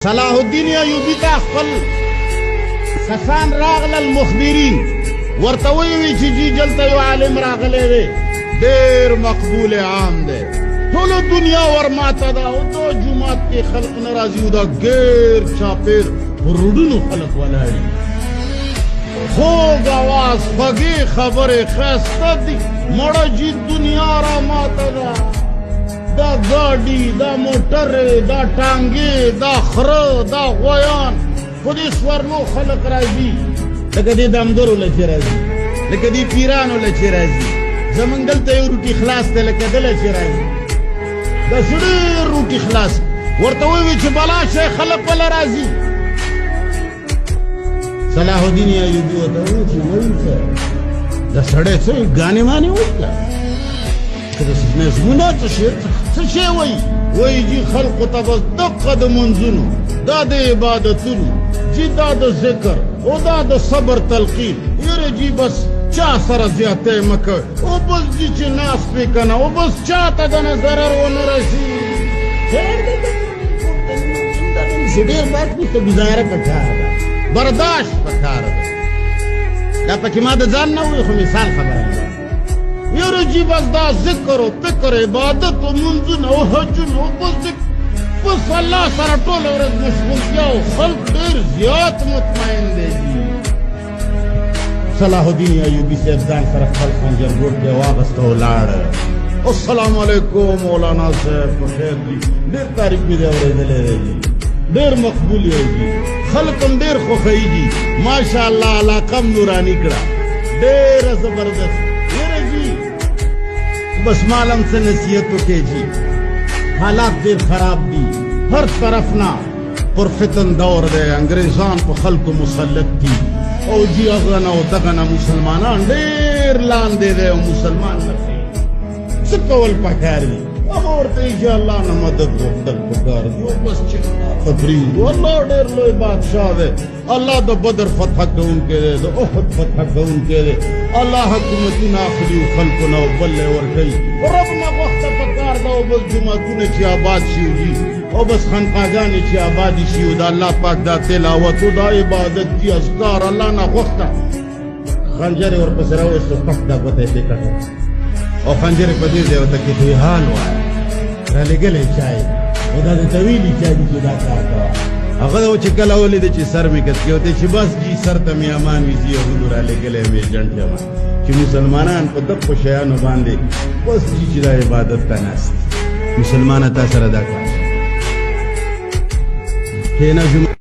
صلاح الدین ایوبی ته خپل کسان راغلل مخبرین ورته ویوي چې جی دلته یو عالم راغلی دی ډېر مقبول عام دی ټوله دنیا ورماته ده او دا جومات کې خلق نه راځي او دا ګیر چاپېر په روډونو خلق ولاړ دي خوږ اواز خوږې خبرې ښایسته دي مړه جي دنیا راماته ده دا گاڑی دا موٹر دا ٹانگے دا خره دا غویان خو دې سورلو خلق راځي لکه دې دمدرو له چې راځي لکه دې پیرانو له چې راځي زمونږ دلته یو روټي خلاص دی لکه دله چې راځي داسې ډېر روټي خلاص ورته ووایي چې بلا شی خلق وله راځي صلاح الدین ایوبي ورته ووایي چې وایي څه دا سړی څه ګانې مانې وایي نظمونه څه شی وایي وایي جي خلقو ته بس دقه د منځونو دا د عبادتونو جي دا د ذکر او دا د صبر تلقین یاره جي بس چا سره زیاتی مه کوئ او بس جي چې ناست پې که نه او بس چا ته دنه ضرر ونه رسي ډېر بات نشته ګزاره پکار ده برداشت پکار ده دا پکې ما د ځان نه وایي خو مثال خبره ده یاره جی بس دا ذکر و فکر عبادت و منځونه او حجونه او بس الله سره ټوله ورځ مشغولتیا او خلق ډېر زیات مطمئن دی جي صلاح الدین ایوبي صاحب ځان سره خپل خنجر ګوټ کې واغسته ولاړه السلام علیکم مولانا صاحب په خیر دي ډېر تعریف مې دی اورېدلی دی جي ډېر مقبول یې جي خلق هم ډېر خوښوي جي ماشاءالله علاقه هم نوراني کړه ډېره زبردست بس معلوم سے نصیحتوں کے جی حالات دیر خراب دی ہر طرف نہ پرفتن دور دے انگریزان پہ خلق مسلط دی او جی اغنا و دغنا مسلمانان دیر لان دے دے مسلمان نفی سکول پکار دی اب اورتے جی اللہ نے مدد وقتل پکار دی بس چکنا تفرید اللہ دیر لوی بادشاہ دے اللہ دا بدر فتح کے ان کے دے دا احد فتح کے ان کے دے اللہ حکومتنا آخری و خلقنا و بلے ورکی ربنا وقت پکار دا و بس جماعتونے چی آباد شیو جی و بس خانقاگانے چی آبادی شیو دا اللہ پاک دا تلاوت و دا عبادت جی اذکار اللہ نا وقت خنجر اور پس رو اس پک دا بتے دیکھا اور خنجر پدیر دے وطا کی توی حال ہوا را لگلے چاہے و دا طویلی چاہے دی دا کارتا هغه و چې کله ولید چې سر مې کس کې وته چې بس جی سر ته مې امان وي زی یهودو را لګلې مې جنټ جما چې مسلمانان په دغه شیانو باندې بس جی چې د عبادت ته ناست مسلمان ته سره دا کار کینه